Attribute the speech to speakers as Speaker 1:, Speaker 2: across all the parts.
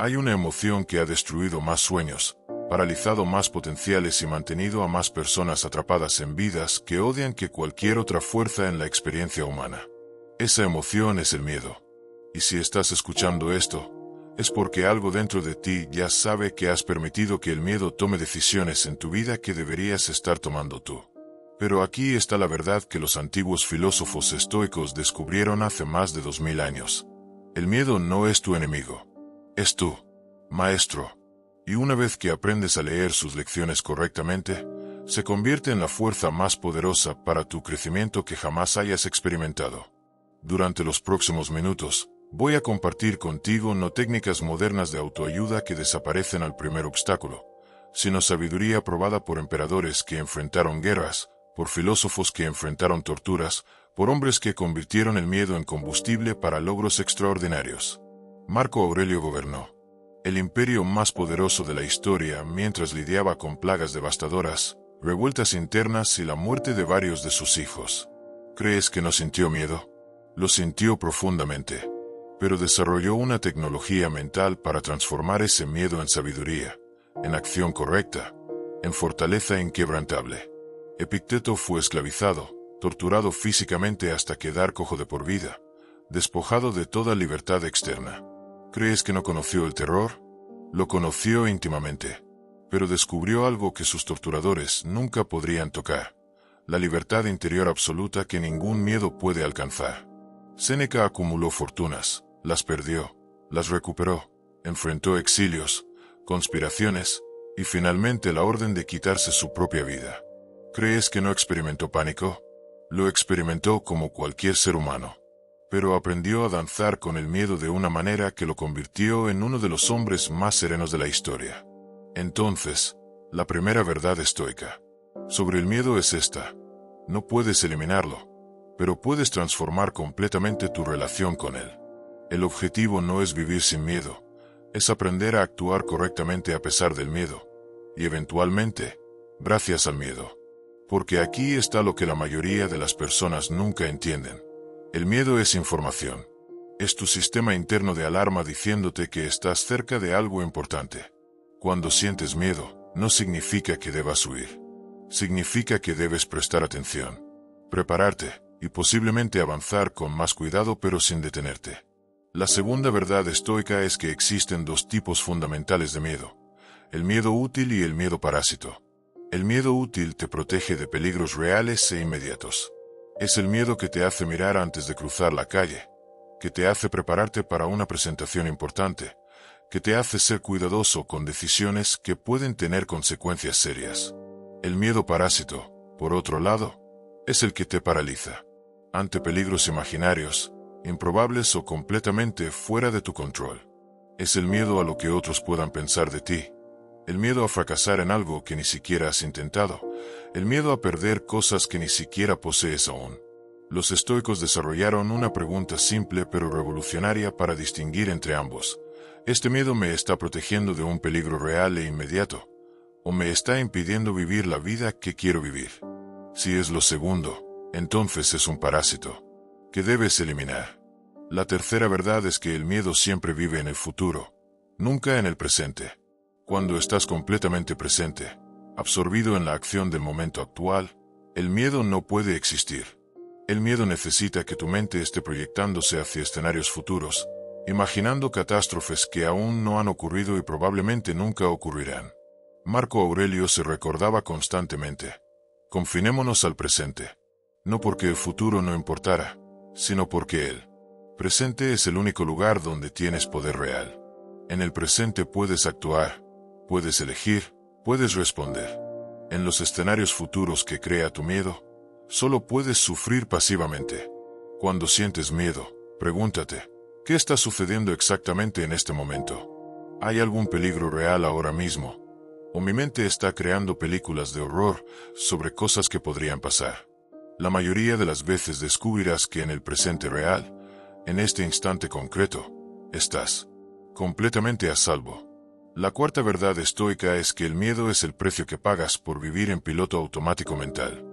Speaker 1: Hay una emoción que ha destruido más sueños, paralizado más potenciales y mantenido a más personas atrapadas en vidas que odian que cualquier otra fuerza en la experiencia humana. Esa emoción es el miedo. Y si estás escuchando esto, es porque algo dentro de ti ya sabe que has permitido que el miedo tome decisiones en tu vida que deberías estar tomando tú. Pero aquí está la verdad que los antiguos filósofos estoicos descubrieron hace más de 2000 años. El miedo no es tu enemigo. Es tu maestro. Y una vez que aprendes a leer sus lecciones correctamente, se convierte en la fuerza más poderosa para tu crecimiento que jamás hayas experimentado. Durante los próximos minutos, voy a compartir contigo no técnicas modernas de autoayuda que desaparecen al primer obstáculo, sino sabiduría probada por emperadores que enfrentaron guerras, por filósofos que enfrentaron torturas, por hombres que convirtieron el miedo en combustible para logros extraordinarios. Marco Aurelio gobernó el imperio más poderoso de la historia mientras lidiaba con plagas devastadoras, revueltas internas y la muerte de varios de sus hijos. ¿Crees que no sintió miedo? Lo sintió profundamente, pero desarrolló una tecnología mental para transformar ese miedo en sabiduría, en acción correcta, en fortaleza inquebrantable. Epicteto fue esclavizado, torturado físicamente hasta quedar cojo de por vida, despojado de toda libertad externa. ¿Crees que no conoció el terror? Lo conoció íntimamente, pero descubrió algo que sus torturadores nunca podrían tocar: la libertad interior absoluta que ningún miedo puede alcanzar. Séneca acumuló fortunas, las perdió, las recuperó, enfrentó exilios, conspiraciones, y finalmente la orden de quitarse su propia vida. ¿Crees que no experimentó pánico? Lo experimentó como cualquier ser humano, pero aprendió a danzar con el miedo de una manera que lo convirtió en uno de los hombres más serenos de la historia. Entonces, la primera verdad estoica sobre el miedo es esta: no puedes eliminarlo, pero puedes transformar completamente tu relación con él. El objetivo no es vivir sin miedo, es aprender a actuar correctamente a pesar del miedo, y eventualmente, gracias al miedo. Porque aquí está lo que la mayoría de las personas nunca entienden. El miedo es información. Es tu sistema interno de alarma diciéndote que estás cerca de algo importante. Cuando sientes miedo, no significa que debas huir. Significa que debes prestar atención, prepararte, y posiblemente avanzar con más cuidado pero sin detenerte. La segunda verdad estoica es que existen dos tipos fundamentales de miedo: el miedo útil y el miedo parásito. El miedo útil te protege de peligros reales e inmediatos. Es el miedo que te hace mirar antes de cruzar la calle, que te hace prepararte para una presentación importante, que te hace ser cuidadoso con decisiones que pueden tener consecuencias serias. El miedo parásito, por otro lado, es el que te paraliza ante peligros imaginarios, improbables o completamente fuera de tu control. Es el miedo a lo que otros puedan pensar de ti, el miedo a fracasar en algo que ni siquiera has intentado, el miedo a perder cosas que ni siquiera posees aún. Los estoicos desarrollaron una pregunta simple pero revolucionaria para distinguir entre ambos: ¿este miedo me está protegiendo de un peligro real e inmediato, o me está impidiendo vivir la vida que quiero vivir? Si es lo segundo, entonces es un parásito que debes eliminar. La tercera verdad es que el miedo siempre vive en el futuro, nunca en el presente. Cuando estás completamente presente, absorbido en la acción del momento actual, el miedo no puede existir. El miedo necesita que tu mente esté proyectándose hacia escenarios futuros, imaginando catástrofes que aún no han ocurrido y probablemente nunca ocurrirán. Marco Aurelio se recordaba constantemente: confinémonos al presente. No porque el futuro no importara, sino porque el presente es el único lugar donde tienes poder real. En el presente puedes actuar, puedes elegir, puedes responder. En los escenarios futuros que crea tu miedo, solo puedes sufrir pasivamente. Cuando sientes miedo, pregúntate: ¿qué está sucediendo exactamente en este momento? ¿Hay algún peligro real ahora mismo? ¿O mi mente está creando películas de horror sobre cosas que podrían pasar? La mayoría de las veces descubrirás que en el presente real, en este instante concreto, estás completamente a salvo. La cuarta verdad estoica es que el miedo es el precio que pagas por vivir en piloto automático mental.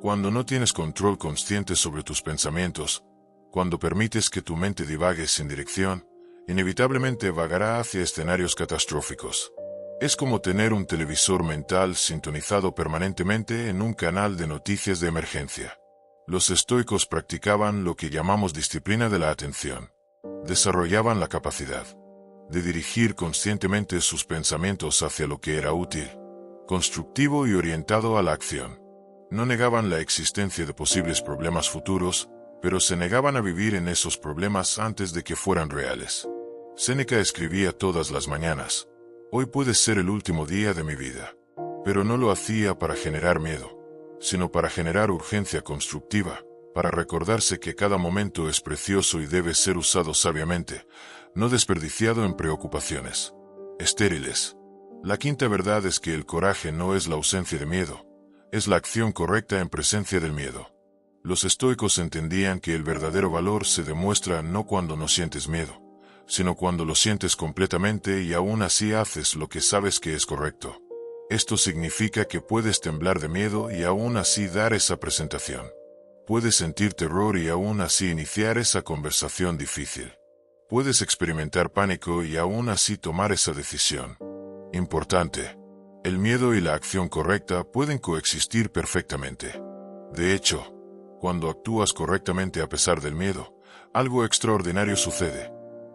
Speaker 1: Cuando no tienes control consciente sobre tus pensamientos, cuando permites que tu mente divague sin dirección, inevitablemente vagará hacia escenarios catastróficos. Es como tener un televisor mental sintonizado permanentemente en un canal de noticias de emergencia. Los estoicos practicaban lo que llamamos disciplina de la atención. Desarrollaban la capacidad de dirigir conscientemente sus pensamientos hacia lo que era útil, constructivo y orientado a la acción. No negaban la existencia de posibles problemas futuros, pero se negaban a vivir en esos problemas antes de que fueran reales. Séneca escribía todas las mañanas: «Hoy puede ser el último día de mi vida». Pero no lo hacía para generar miedo, sino para generar urgencia constructiva, para recordarse que cada momento es precioso y debe ser usado sabiamente, no desperdiciado en preocupaciones estériles. La quinta verdad es que el coraje no es la ausencia de miedo, es la acción correcta en presencia del miedo. Los estoicos entendían que el verdadero valor se demuestra no cuando no sientes miedo, sino cuando lo sientes completamente y aún así haces lo que sabes que es correcto. Esto significa que puedes temblar de miedo y aún así dar esa presentación. Puedes sentir terror y aún así iniciar esa conversación difícil. Puedes experimentar pánico y aún así tomar esa decisión. Importante. El miedo y la acción correcta pueden coexistir perfectamente. De hecho, cuando actúas correctamente a pesar del miedo, algo extraordinario sucede.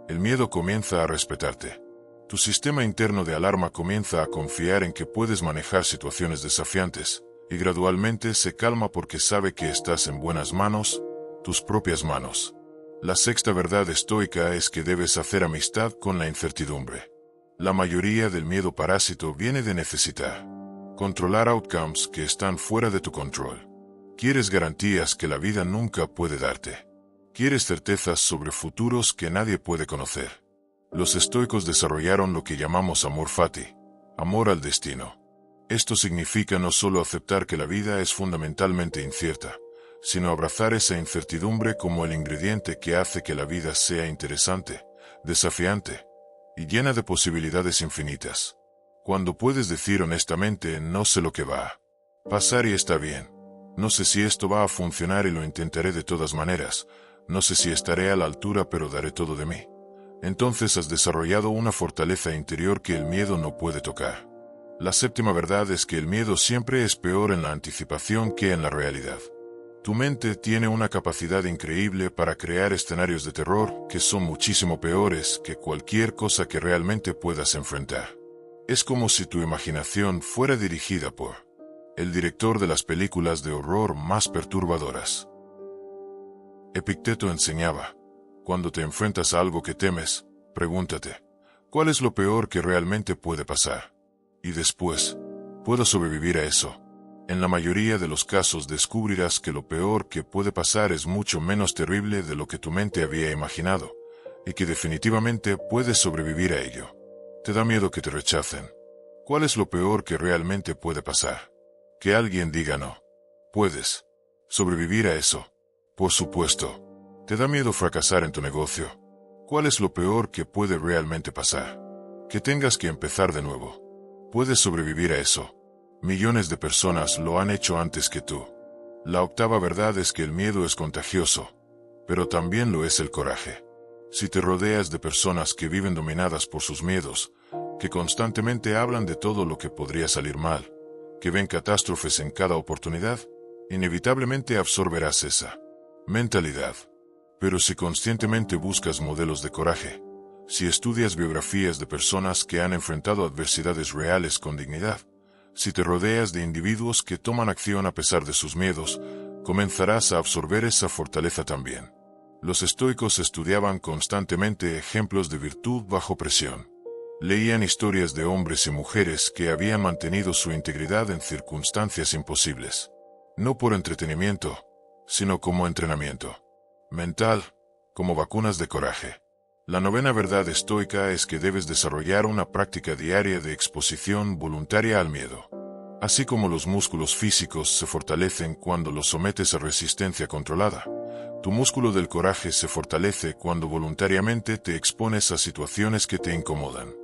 Speaker 1: El miedo comienza a respetarte. Tu sistema interno de alarma comienza a confiar en que puedes manejar situaciones desafiantes, y gradualmente se calma porque sabe que estás en buenas manos, tus propias manos. La sexta verdad estoica es que debes hacer amistad con la incertidumbre. La mayoría del miedo parásito viene de necesitar controlar outcomes que están fuera de tu control. Quieres garantías que la vida nunca puede darte. Quieres certezas sobre futuros que nadie puede conocer. Los estoicos desarrollaron lo que llamamos amor fati, amor al destino. Esto significa no solo aceptar que la vida es fundamentalmente incierta, sino abrazar esa incertidumbre como el ingrediente que hace que la vida sea interesante, desafiante y llena de posibilidades infinitas. Cuando puedes decir honestamente, no sé lo que va a pasar y está bien. No sé si esto va a funcionar y lo intentaré de todas maneras. No sé si estaré a la altura, pero daré todo de mí. Entonces has desarrollado una fortaleza interior que el miedo no puede tocar. La séptima verdad es que el miedo siempre es peor en la anticipación que en la realidad. Tu mente tiene una capacidad increíble para crear escenarios de terror que son muchísimo peores que cualquier cosa que realmente puedas enfrentar. Es como si tu imaginación fuera dirigida por el director de las películas de horror más perturbadoras. Epicteto enseñaba: cuando te enfrentas a algo que temes, pregúntate, ¿cuál es lo peor que realmente puede pasar? Y después, ¿puedo sobrevivir a eso? En la mayoría de los casos descubrirás que lo peor que puede pasar es mucho menos terrible de lo que tu mente había imaginado, y que definitivamente puedes sobrevivir a ello. ¿Te da miedo que te rechacen? ¿Cuál es lo peor que realmente puede pasar? Que alguien diga no. ¿Puedes sobrevivir a eso? Por supuesto. ¿Te da miedo fracasar en tu negocio? ¿Cuál es lo peor que puede realmente pasar? Que tengas que empezar de nuevo. ¿Puedes sobrevivir a eso? Millones de personas lo han hecho antes que tú. La octava verdad es que el miedo es contagioso, pero también lo es el coraje. Si te rodeas de personas que viven dominadas por sus miedos, que constantemente hablan de todo lo que podría salir mal, que ven catástrofes en cada oportunidad, inevitablemente absorberás esa mentalidad. Pero si conscientemente buscas modelos de coraje, si estudias biografías de personas que han enfrentado adversidades reales con dignidad, si te rodeas de individuos que toman acción a pesar de sus miedos, comenzarás a absorber esa fortaleza también. Los estoicos estudiaban constantemente ejemplos de virtud bajo presión. Leían historias de hombres y mujeres que habían mantenido su integridad en circunstancias imposibles. No por entretenimiento, sino como entrenamiento mental, como vacunas de coraje. La novena verdad estoica es que debes desarrollar una práctica diaria de exposición voluntaria al miedo. Así como los músculos físicos se fortalecen cuando los sometes a resistencia controlada, tu músculo del coraje se fortalece cuando voluntariamente te expones a situaciones que te incomodan.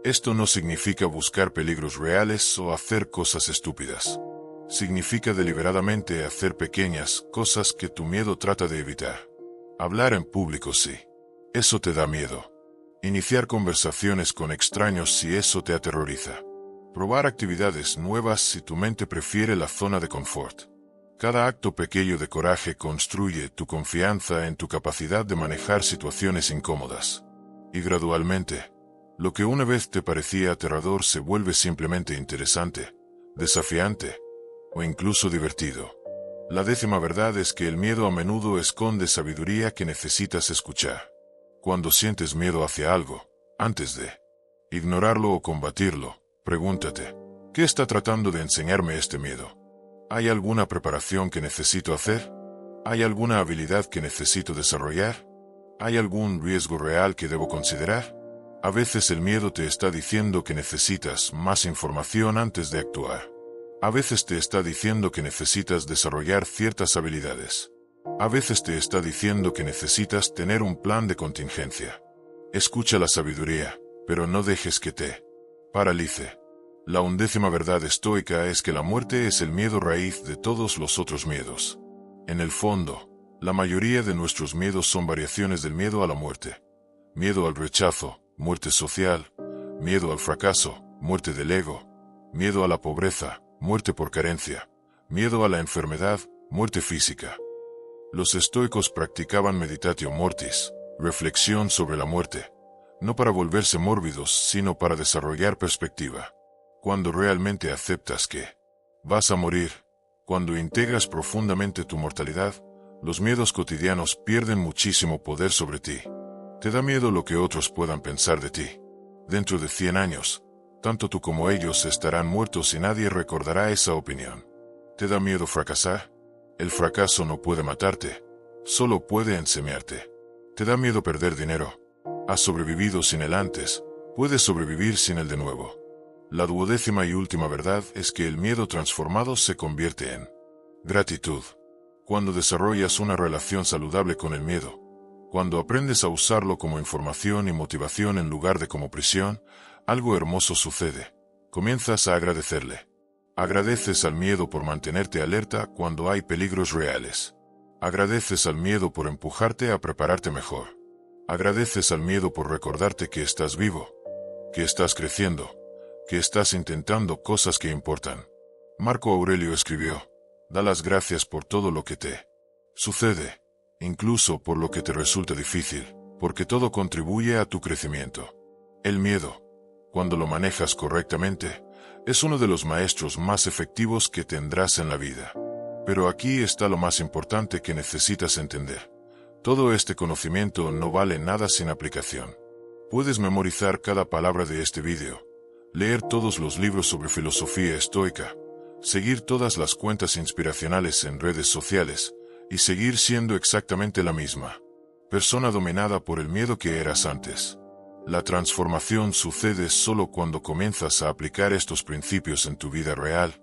Speaker 1: Esto no significa buscar peligros reales o hacer cosas estúpidas. Significa deliberadamente hacer pequeñas cosas que tu miedo trata de evitar. Hablar en público sí. Eso te da miedo. Iniciar conversaciones con extraños si eso te aterroriza. Probar actividades nuevas si tu mente prefiere la zona de confort. Cada acto pequeño de coraje construye tu confianza en tu capacidad de manejar situaciones incómodas. Y gradualmente, lo que una vez te parecía aterrador se vuelve simplemente interesante, desafiante o incluso divertido. La 10ª verdad es que el miedo a menudo esconde sabiduría que necesitas escuchar. Cuando sientes miedo hacia algo, antes de ignorarlo o combatirlo, pregúntate, ¿qué está tratando de enseñarme este miedo? ¿Hay alguna preparación que necesito hacer? ¿Hay alguna habilidad que necesito desarrollar? ¿Hay algún riesgo real que debo considerar? A veces el miedo te está diciendo que necesitas más información antes de actuar. A veces te está diciendo que necesitas desarrollar ciertas habilidades. A veces te está diciendo que necesitas tener un plan de contingencia. Escucha la sabiduría, pero no dejes que te paralice. La 11ª verdad estoica es que la muerte es el miedo raíz de todos los otros miedos. En el fondo, la mayoría de nuestros miedos son variaciones del miedo a la muerte. Miedo al rechazo, muerte social; miedo al fracaso, muerte del ego; miedo a la pobreza, muerte por carencia; miedo a la enfermedad, muerte física. Los estoicos practicaban meditatio mortis, reflexión sobre la muerte, no para volverse mórbidos, sino para desarrollar perspectiva. Cuando realmente aceptas que vas a morir, cuando integras profundamente tu mortalidad, los miedos cotidianos pierden muchísimo poder sobre ti. Te da miedo lo que otros puedan pensar de ti. Dentro de 100 años, tanto tú como ellos estarán muertos y nadie recordará esa opinión. ¿Te da miedo fracasar? El fracaso no puede matarte, solo puede enseñarte. ¿Te da miedo perder dinero? Has sobrevivido sin él antes, puedes sobrevivir sin él de nuevo. La 12ª y última verdad es que el miedo transformado se convierte en gratitud. Cuando desarrollas una relación saludable con el miedo, cuando aprendes a usarlo como información y motivación en lugar de como prisión, algo hermoso sucede. Comienzas a agradecerle. Agradeces al miedo por mantenerte alerta cuando hay peligros reales. Agradeces al miedo por empujarte a prepararte mejor. Agradeces al miedo por recordarte que estás vivo, que estás creciendo, que estás intentando cosas que importan. Marco Aurelio escribió: da las gracias por todo lo que te sucede, incluso por lo que te resulta difícil, porque todo contribuye a tu crecimiento. El miedo, cuando lo manejas correctamente, es uno de los maestros más efectivos que tendrás en la vida. Pero aquí está lo más importante que necesitas entender. Todo este conocimiento no vale nada sin aplicación. Puedes memorizar cada palabra de este vídeo, leer todos los libros sobre filosofía estoica, seguir todas las cuentas inspiracionales en redes sociales, y seguir siendo exactamente la misma persona dominada por el miedo que eras antes. La transformación sucede solo cuando comienzas a aplicar estos principios en tu vida real,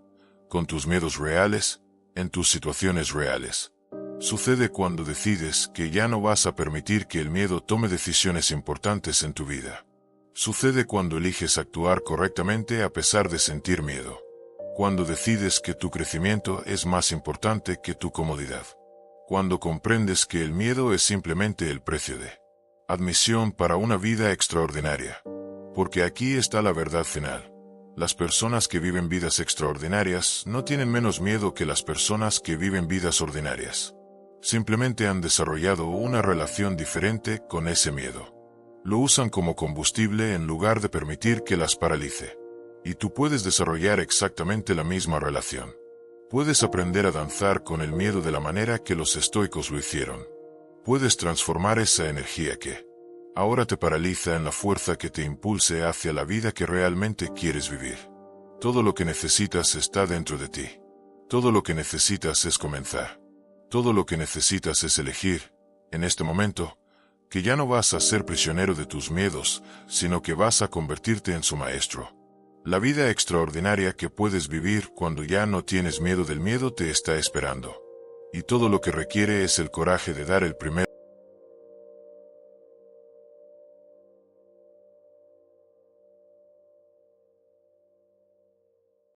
Speaker 1: con tus miedos reales, en tus situaciones reales. Sucede cuando decides que ya no vas a permitir que el miedo tome decisiones importantes en tu vida. Sucede cuando eliges actuar correctamente a pesar de sentir miedo. Cuando decides que tu crecimiento es más importante que tu comodidad. Cuando comprendes que el miedo es simplemente el precio de admisión para una vida extraordinaria. Porque aquí está la verdad final. Las personas que viven vidas extraordinarias no tienen menos miedo que las personas que viven vidas ordinarias. Simplemente han desarrollado una relación diferente con ese miedo. Lo usan como combustible en lugar de permitir que las paralice. Y tú puedes desarrollar exactamente la misma relación. Puedes aprender a danzar con el miedo de la manera que los estoicos lo hicieron. Puedes transformar esa energía que ahora te paraliza en la fuerza que te impulse hacia la vida que realmente quieres vivir. Todo lo que necesitas está dentro de ti. Todo lo que necesitas es comenzar. Todo lo que necesitas es elegir, en este momento, que ya no vas a ser prisionero de tus miedos, sino que vas a convertirte en su maestro. La vida extraordinaria que puedes vivir cuando ya no tienes miedo del miedo te está esperando. Y todo lo que requiere es el coraje de dar el primer